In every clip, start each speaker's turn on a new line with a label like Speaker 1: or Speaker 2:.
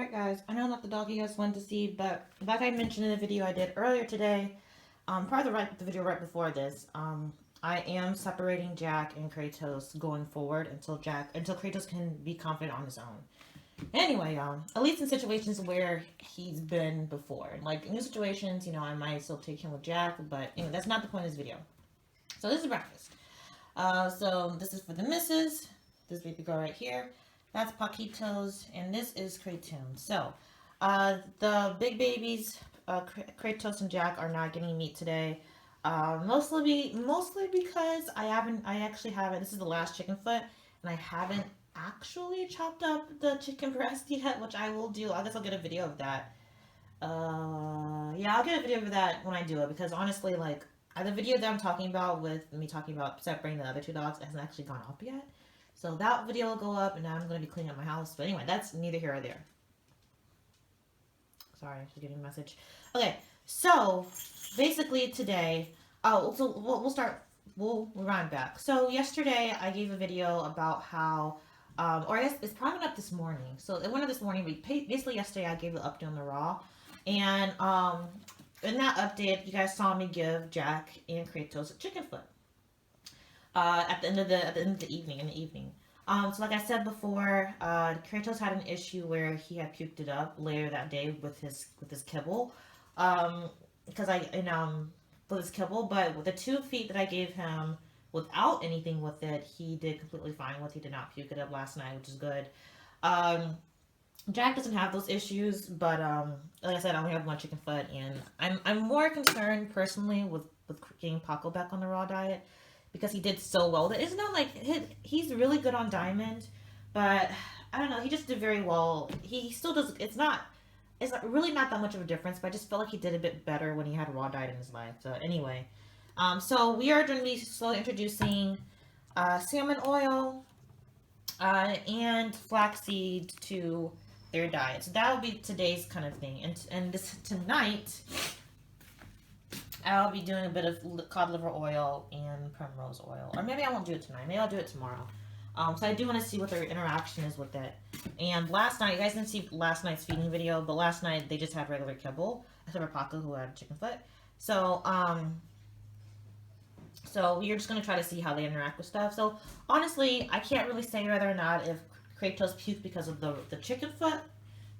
Speaker 1: Alright guys, I know not the dog you guys wanted to see, but like I mentioned in the video I did earlier today, probably the video right before this, I am separating Jack and Kratos going forward until Kratos can be confident on his own. Anyway, at least in situations where he's been before. Like, in new situations, I might still take him with Jack, but anyway, that's not the point of this video. So this is breakfast. So this is for the missus, this baby girl right here. That's Paquitos, and this is Kratos. So, the big babies, Kratos and Jack, are not getting meat today. Mostly because I actually haven't. This is the last chicken foot, and I haven't actually chopped up the chicken breast yet, which I will do. I guess I'll get a video of that. Yeah, I'll get a video of that when I do it, because honestly, like, the video that I'm talking about with me talking about separating the other two dogs hasn't actually gone up yet. So that video will go up, and now I'm going to be cleaning up my house. But anyway, that's neither here or there. Sorry, I was getting a message. Okay, so basically today, so we'll run back. So yesterday I gave a video about how, or I guess it's probably not this morning. So it went up this morning, but basically yesterday I gave an update on the Raw. And in that update, you guys saw me give Jack and Kratos a chicken foot. At the end of the evening. So like I said before, Kratos had an issue where he had puked it up later that day with his kibble. With his kibble, but with the 2 feet that I gave him without anything with it, he did completely fine with. He did not puke it up last night, which is good. Jack doesn't have those issues, but like I said, I only have one chicken foot, and I'm more concerned personally with getting Paco back on the Raw diet, because he did so well. It's not like he's really good on Diamond, but I don't know. He just did very well. He still does. It's really not that much of a difference, but I just felt like he did a bit better when he had Raw diet in his life. So anyway, so we are going to be slowly introducing salmon oil and flaxseed to their diet. So that will be today's kind of thing. And tonight, I'll be doing a bit of cod liver oil and primrose oil. Or maybe I won't do it tonight. Maybe I'll do it tomorrow. So I do want to see what their interaction is with it. And last night, you guys didn't see last night's feeding video, but last night they just had regular kibble, except for Paco, who had chicken foot. So, so we're just going to try to see how they interact with stuff. So, honestly, I can't really say whether or not if Kratos puked because of the chicken foot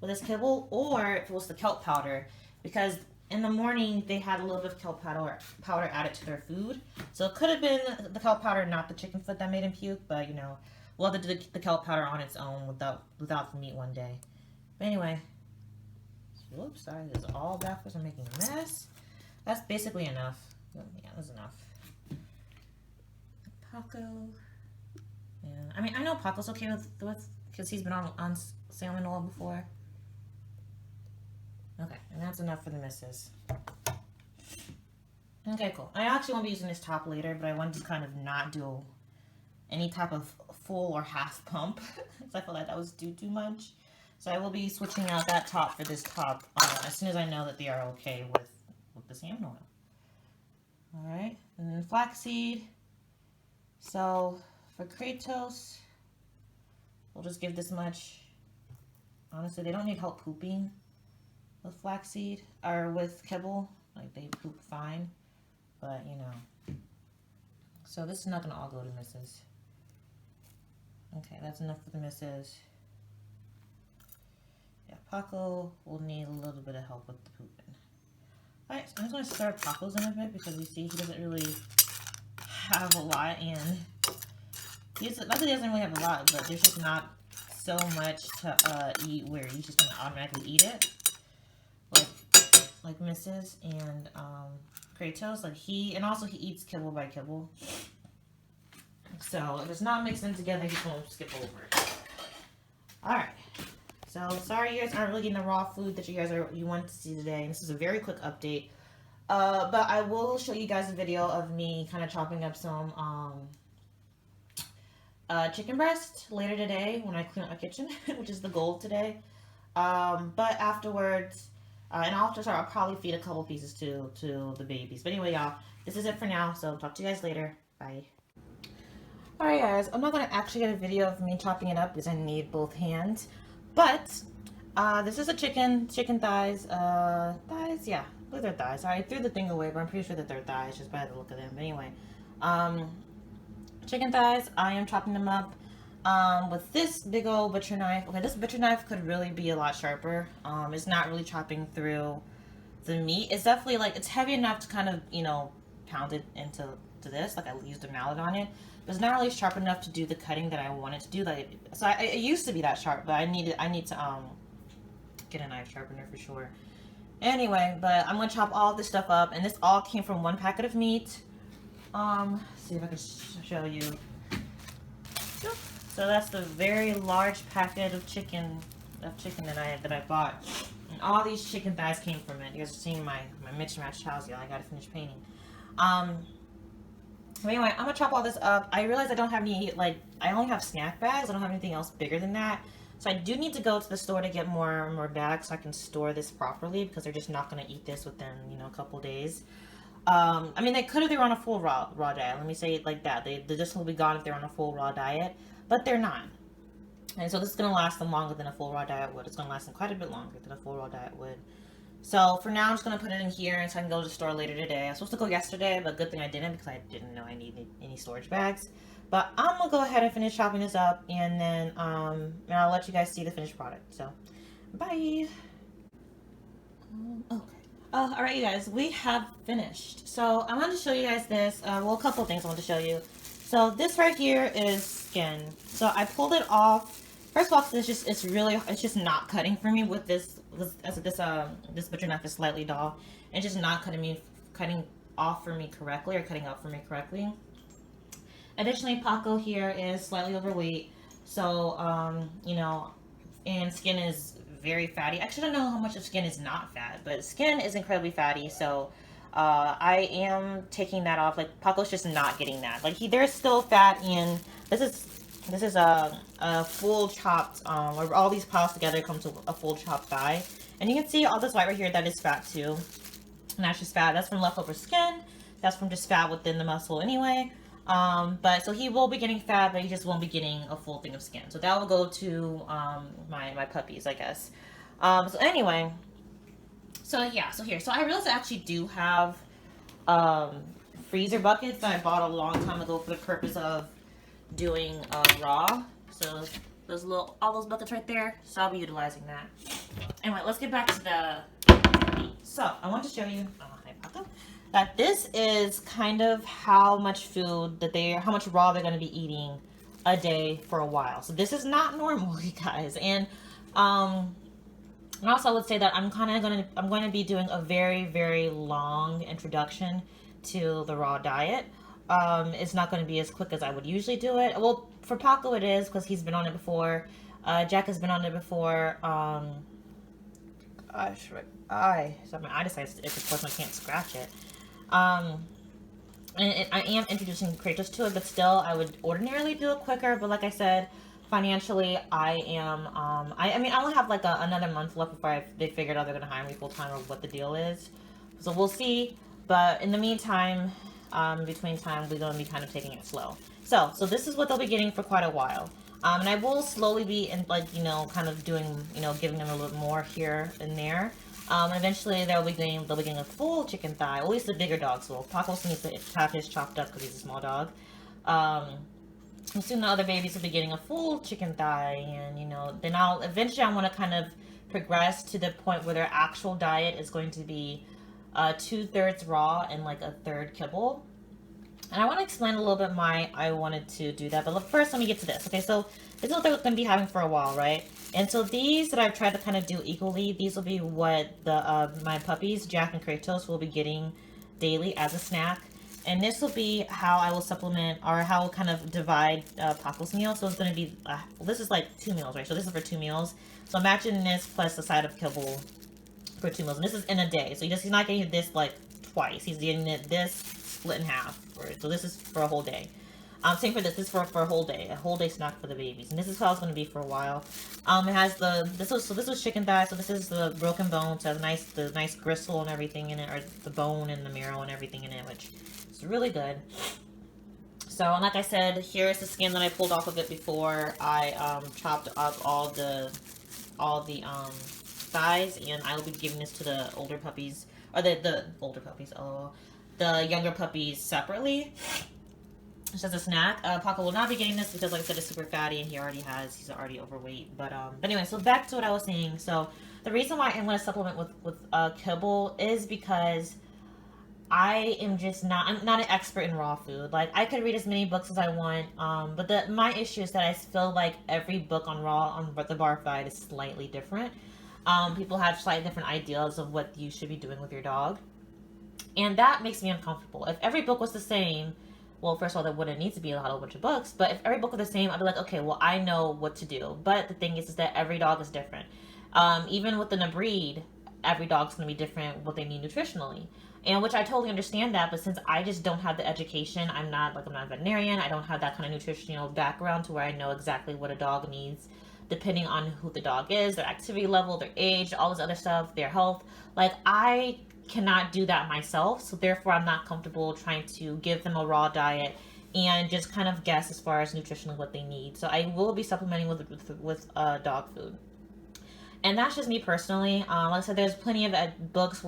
Speaker 1: with his kibble, or if it was the kelp powder, because in the morning, they had a little bit of kelp powder added to their food. So it could have been the kelp powder, not the chicken foot, that made him puke. But, we'll have to do the kelp powder on its own without the meat one day. But anyway. Whoops, sorry, this is all backwards. I'm making a mess. That's basically enough. Yeah, that's enough. Paco. Yeah, I mean, I know Paco's okay with because he's been on salmon oil before. Okay, and that's enough for the missus. Okay, cool. I actually won't be using this top later, but I wanted to kind of not do any type of full or half pump, because I feel like that was too much. So I will be switching out that top for this top as soon as I know that they are okay with the salmon oil. Alright, and then flaxseed. So for Kratos, we'll just give this much. Honestly, they don't need help pooping with flaxseed, or with kibble. Like, they poop fine, but so this is not gonna all go to missus. Okay, that's enough for the missus. Yeah, Paco will need a little bit of help with the pooping. Alright, so I'm just gonna start Paco's in a bit, because you see he doesn't really have a lot, and not that he doesn't really have a lot, but there's just not so much to eat where he's just gonna automatically eat it. Like missus and Kratos, he eats kibble by kibble. So if it's not mixing together, he's gonna skip over it. Alright. So sorry you guys aren't really getting the raw food that you want to see today. This is a very quick update. But I will show you guys a video of me kind of chopping up some chicken breast later today when I clean up my kitchen, which is the goal today. But afterwards, and I'll probably feed a couple pieces to the babies. But anyway, y'all, this is it for now. So talk to you guys later. Bye. Alright guys, I'm not going to actually get a video of me chopping it up because I need both hands. But This is a chicken thighs. Thighs, yeah. I believe they're thighs. Sorry, I threw the thing away, but I'm pretty sure that they're thighs just by the look of them. But anyway, chicken thighs. I am chopping them up with this big old butcher knife. Okay, this butcher knife could really be a lot sharper. It's not really chopping through the meat. It's definitely like, it's heavy enough to kind of, you know, pound it into this. Like I used a mallet on it. But it's not really sharp enough to do the cutting that I wanted to do. Like, so it used to be that sharp, but I need to get a knife sharpener for sure. Anyway, but I'm gonna chop all this stuff up, and this all came from one packet of meat. See if I can show you. So that's the very large packet of chicken that I bought, and all these chicken thighs came from it. You guys are seeing my mismatched house, y'all. I gotta finish painting. Anyway, I'm gonna chop all this up. I realize I don't have any, like, I only have snack bags. I don't have anything else bigger than that. So I do need to go to the store to get more bags so I can store this properly, because they're just not gonna eat this within, you know, a couple days. I mean, they could if they were on a full raw diet. Let me say it like that. This will be gone if they're on a full raw diet, but they're not. And so this is gonna last them longer than a full raw diet would. It's gonna last them quite a bit longer than a full raw diet would. So for now, I'm just going to put it in here and so I can go to the store later today. I was supposed to go yesterday, but good thing I didn't because I didn't know I needed any storage bags. But I'm going to go ahead and finish chopping this up, and then I'll let you guys see the finished product. So, bye! Okay. Alright, you guys, we have finished. So I wanted to show you guys this. Well, a couple of things I want to show you. So this right here is skin. So I pulled it off. First of all, it's just not cutting for me with this butcher knife is slightly dull. It's just not cutting off for me correctly, or cutting out for me correctly. Additionally, Paco here is slightly overweight, so you know, and skin is very fatty. Actually, I don't know how much of skin is not fat, but skin is incredibly fatty. So I am taking that off. Like Paco's just not getting that. Like there's still fat in this is a full chopped, where all these piles together come to a full chopped thigh. And you can see all this white right here, that is fat too. And that's just fat. That's from leftover skin. That's from just fat within the muscle anyway. But so he will be getting fat, but he just won't be getting a full thing of skin. So that will go to my puppies, I guess. So anyway, so yeah, so I realized I actually do have freezer buckets that I bought a long time ago for the purpose of doing raw. So all those buckets right there, so I'll be utilizing that. Anyway, let's get back to the meat. So I want to show you that this is kind of how much food how much raw they're going to be eating a day for a while. So this is not normal, you guys. And also I would say that I'm going to be doing a very, very long introduction to the raw diet. It's not going to be as quick as I would usually do it. Well, for Paco it is, because he's been on it before. Jack has been on it before. Gosh, my eye decides it's of course I can't scratch it. And I am introducing Kratos to it, but still, I would ordinarily do it quicker. But like I said, financially, I am. I mean, I only have like another month left before they figured out they're going to hire me full time or what the deal is. So we'll see. But in the meantime, between time, we're going to be kind of taking it slow. So this is what they'll be getting for quite a while. And I will slowly be, kind of doing, giving them a little more here and there. Eventually they'll be getting a full chicken thigh. At least the bigger dogs will. Paco needs to have his chopped up because he's a small dog. And soon the other babies will be getting a full chicken thigh, and then eventually I want to kind of progress to the point where their actual diet is going to be 2/3 raw and like 1/3 kibble. And I want to explain a little bit why I wanted to do that. But first, let me get to this. Okay, so this is what they're going to be having for a while, right? And so these that I've tried to kind of do equally, these will be what my puppies, Jack and Kratos, will be getting daily as a snack. And this will be how I will supplement, or how I'll kind of divide Paco's meal. So it's going to be, this is like 2 meals, right? So this is for 2 meals. So imagine this plus a side of kibble for 2 meals. And this is in a day. So he's not getting this like twice. He's getting this split in half. So this is for a whole day. Same for this. This is for a whole day snack for the babies. And this is how it's going to be for a while. It has this was chicken thigh. So this is the broken bone. So it has the nice gristle and everything in it, or the bone and the marrow and everything in it, which is really good. So, and like I said, here's the skin that I pulled off of it before I chopped up all the all the thighs, and I will be giving this to the older puppies, or the older puppies, lol, the younger puppies separately, just as a snack. Paco will not be getting this because, like I said, it's super fatty, and he's already overweight. But anyway, so back to what I was saying. So the reason why I'm going to supplement with kibble is because I am just not, I'm not an expert in raw food. Like, I could read as many books as I want, but my issue is that I feel like every book on the barf diet is slightly different. People have slightly different ideas of what you should be doing with your dog, and that makes me uncomfortable. If every book was the same, well, first of all, there wouldn't need to be a whole bunch of books, but if every book was the same, I'd be like, okay, well, I know what to do. But the thing is that every dog is different. Even within a breed, every dog's going to be different what they need nutritionally. And which I totally understand that, but since I just don't have the education, I'm not a veterinarian, I don't have that kind of nutritional background to where I know exactly what a dog needs, depending on who the dog is, their activity level, their age, all this other stuff, their health. Like, I cannot do that myself, so therefore I'm not comfortable trying to give them a raw diet and just kind of guess as far as nutritionally what they need. So I will be supplementing with dog food. And that's just me personally. Like I said, there's plenty of books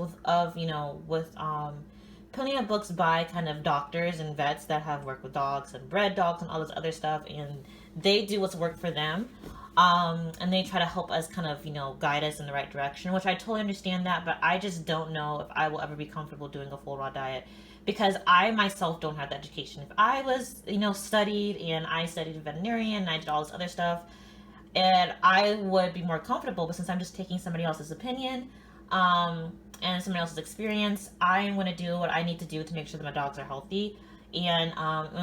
Speaker 1: plenty of books by kind of doctors and vets that have worked with dogs and bred dogs and all this other stuff, and they do what's worked for them. And they try to help us kind of, guide us in the right direction, which I totally understand that, but I just don't know if I will ever be comfortable doing a full raw diet because I myself don't have the education. If I was, studied and I studied veterinarian and I did all this other stuff, and I would be more comfortable, but since I'm just taking somebody else's opinion and somebody else's experience, I'm going to do what I need to do to make sure that my dogs are healthy. And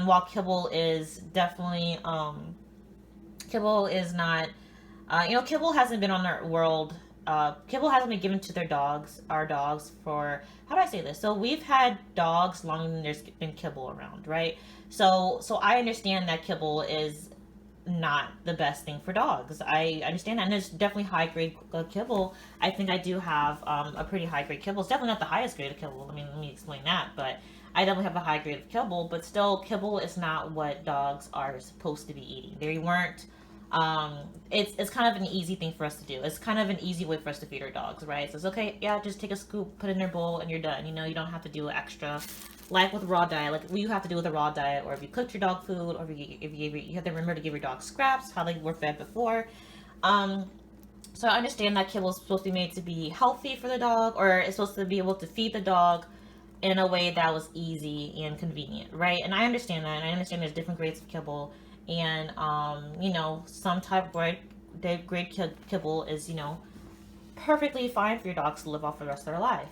Speaker 1: while kibble is definitely kibble is not kibble hasn't been on our world, kibble hasn't been given to our dogs for, how do I say this, so we've had dogs longer than there's been kibble around, right? So I understand that kibble is not the best thing for dogs. I understand that, and there's definitely high grade kibble. I think I do have a pretty high grade kibble. It's definitely not the highest grade of kibble. I mean, let me explain that, but I definitely have a high grade of kibble. But still, kibble is not what dogs are supposed to be eating. They weren't. It's kind of an easy thing for us to do. It's kind of an easy way for us to feed our dogs, right? So it's okay, yeah, just take a scoop, put it in their bowl, and you're done. You don't have to do extra. Like with raw diet, like what you have to do with a raw diet, or if you cooked your dog food, or if you have to remember to give your dog scraps, how they were fed before. So I understand that kibble is supposed to be made to be healthy for the dog, or it's supposed to be able to feed the dog in a way that was easy and convenient, right? And I understand that, and I understand there's different grades of kibble, and some type of grade kibble is perfectly fine for your dogs to live off the rest of their life.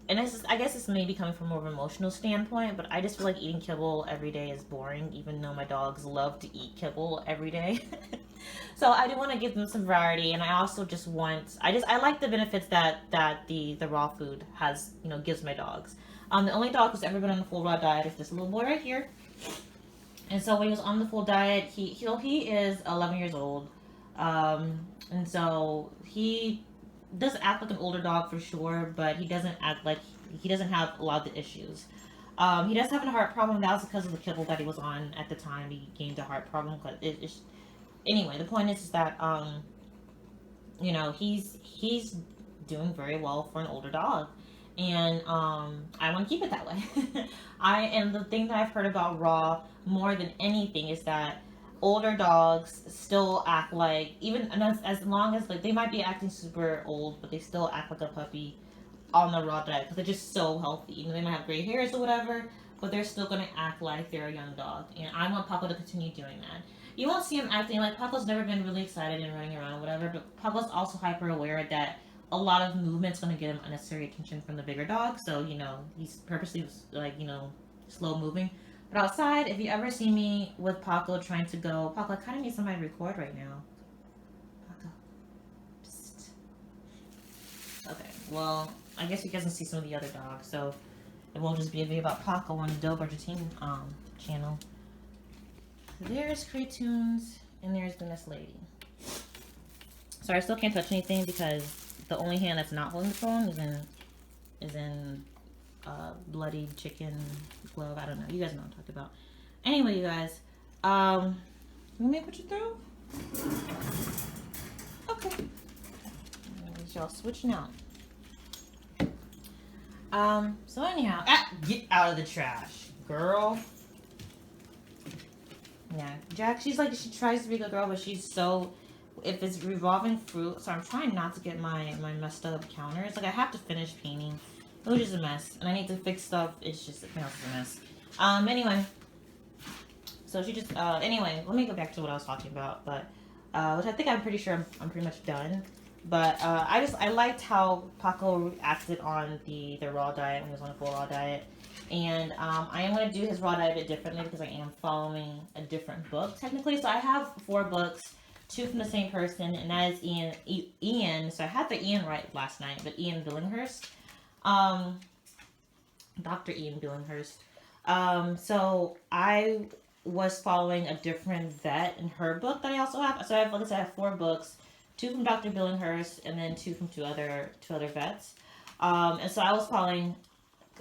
Speaker 1: And I guess it's maybe coming from more of an emotional standpoint, but I just feel like eating kibble every day is boring, even though my dogs love to eat kibble every day. So I do want to give them some variety, and I also just I like the benefits that the raw food has, gives my dogs. The only dog who's ever been on a full raw diet is this little boy right here. And so when he was on the full diet, he is 11 years old. And so he does act like an older dog for sure, but he doesn't act like he doesn't have a lot of the issues. He does have a heart problem. That was because of the kibble that he was on at the time. He gained a heart problem. Anyway, the point is that he's doing very well for an older dog, and I want to keep it that way. And the thing that I've heard about raw more than anything is that older dogs still act like, even as long as like they might be acting super old, but they still act like a puppy on the raw diet because they're just so healthy. They might have gray hairs or whatever, but they're still going to act like they're a young dog. And I want Paco to continue doing that. You won't see him acting like Paco's never been really excited and running around or whatever, but Paco's also hyper aware that a lot of movement's going to get him unnecessary attention from the bigger dog. So, he's purposely slow moving. But outside, if you ever see me with Paco trying to go, Paco, I kind of need somebody to record right now. Paco. Psst. Okay, well, I guess you guys can see some of the other dogs, so it won't just be a video about Paco on the Dogo Argentino channel. There's Kratos, and there's the Miss Lady. Sorry, I still can't touch anything because the only hand that's not holding the phone is in bloody chicken glove. I don't know. You guys know what I'm talking about. Anyway, you guys, let me put you through. Okay. Y'all switching out. So anyhow, get out of the trash, girl. Yeah, Jack, she tries to be a good girl, but she's so, if it's revolving fruit, so I'm trying not to get my messed up counters. Like, I have to finish painting. It was just a mess, and I need to fix stuff. It's just, it's a mess. Anyway, so she just, anyway, let me go back to what I was talking about, but, which I think I'm pretty sure I'm pretty much done. But, I liked how Paco acted on the raw diet when he was on a full raw diet. And I am going to do his raw diet a bit differently because I am following a different book, technically. So I have 4 books, 2 from the same person, and that is Ian. So I had the Ian right last night, but Ian Billinghurst. Dr. Ian Billinghurst. So I was following a different vet in her book that I also have. So I have, like I said, I have 4 books, 2 from Dr. Billinghurst, and then 2 from two other vets. And so I was following.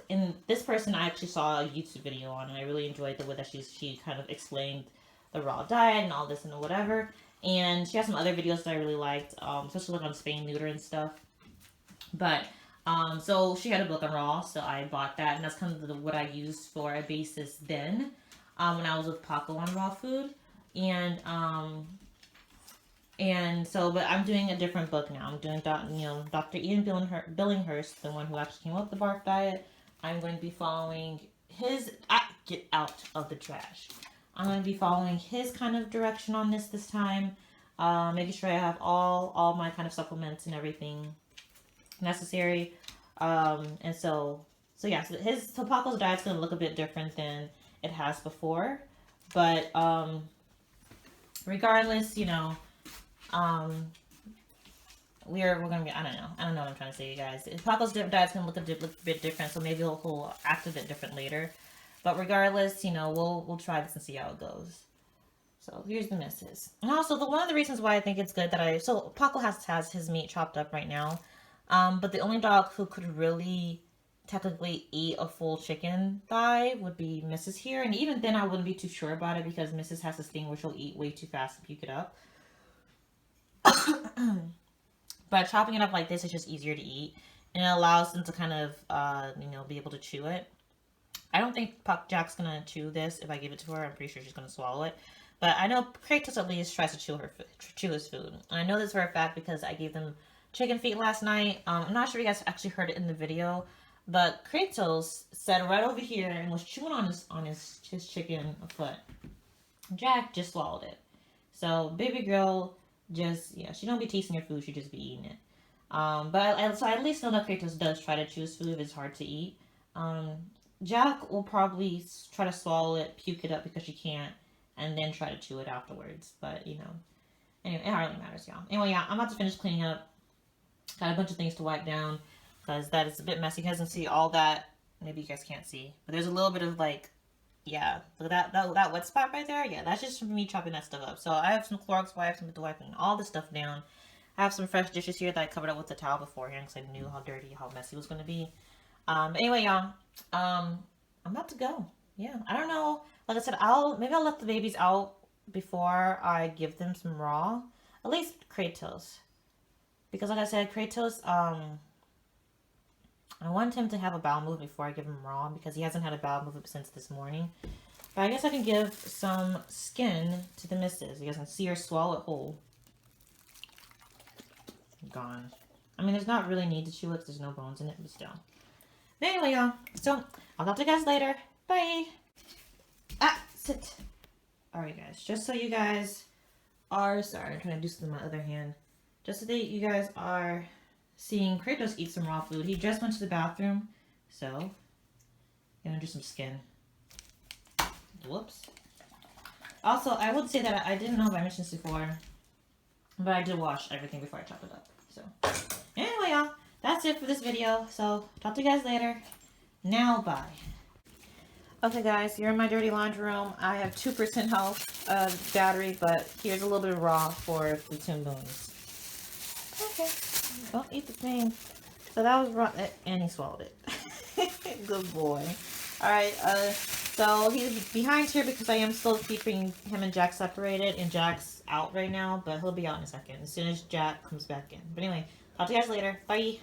Speaker 1: And this person I actually saw a YouTube video on, and I really enjoyed the way that she kind of explained the raw diet and all this and whatever. And she has some other videos that I really liked, especially like on spay neuter and stuff. But so she had a book on raw, so I bought that, and that's kind of what I used for a basis then when I was with Paco on raw food. And so, but I'm doing a different book now. I'm doing Dr. Ian Billinghurst, the one who actually came up with the barf diet. I'm going to be following his, get out of the trash. I'm going to be following his kind of direction on this time. Making sure I have all my kind of supplements and everything necessary. And so yeah, so Paco's diet's going to look a bit different than it has before. But, regardless, we're gonna be, I don't know what I'm trying to say, you guys. Paco's diet's gonna look a bit different, so maybe he'll act a bit different later. But regardless, we'll try this and see how it goes. So here's the misses. And also, one of the reasons why I think it's good that so Paco has his meat chopped up right now. But the only dog who could really technically eat a full chicken thigh would be Mrs. here. And even then I wouldn't be too sure about it because Mrs. has this thing where she'll eat way too fast and puke it up. But chopping it up like this is just easier to eat. And it allows them to kind of, be able to chew it. I don't think Jack's going to chew this if I give it to her. I'm pretty sure she's going to swallow it. But I know Kratos at least tries to chew his food. And I know this for a fact because I gave them chicken feet last night. I'm not sure if you guys actually heard it in the video. But Kratos sat right over here and was chewing on his chicken foot. Jack just swallowed it. So baby girl she don't be tasting your food, she just be eating it. So I at least know that Kratos does try to chew his food if it's hard to eat. Jack will probably try to swallow it, puke it up because she can't, and then try to chew it afterwards. But, anyway, it hardly matters, y'all. Anyway, yeah, I'm about to finish cleaning up. Got a bunch of things to wipe down because that is a bit messy. You guys can see all that. Maybe you guys can't see. But there's a little bit of, yeah, look at that wet spot right there. Yeah, that's just from me chopping that stuff up. So I have some Clorox wipes. I'm going to wipe all this stuff down. I have some fresh dishes here that I covered up with the towel beforehand because I knew how dirty, how messy it was going to be. But anyway, y'all, I'm about to go. Yeah, I don't know. Like I said, maybe I'll let the babies out before I give them some raw. At least Kratos. Because like I said, Kratos, I want him to have a bowel movement before I give him raw because he hasn't had a bowel movement since this morning. But I guess I can give some skin to the missus. You guys can see her swallow it whole. Gone. I mean, there's not really need to chew it because there's no bones in it, but still. But anyway, y'all. So, I'll talk to you guys later. Bye. Sit. Alright, guys. Just so you guys are... Sorry, I'm trying to do something with my other hand. Just so that you guys are... seeing Kratos eat some raw food. He just went to the bathroom, so gonna do some skin. Whoops. Also, I would say that I didn't know if I mentioned this before, but I did wash everything before I chopped it up. So, anyway, y'all, that's it for this video. So, talk to you guys later. Now, bye. Okay, guys, you're in my dirty laundry room. I have 2% health battery, but here's a little bit of raw for the Toon Boons. Okay. Don't eat the thing. So that was raw, and he swallowed it. Good boy. Alright, So he's behind here because I am still keeping him and Jack separated, and Jack's out right now, but he'll be out in a second as soon as Jack comes back in. But anyway, talk to you guys later. Bye.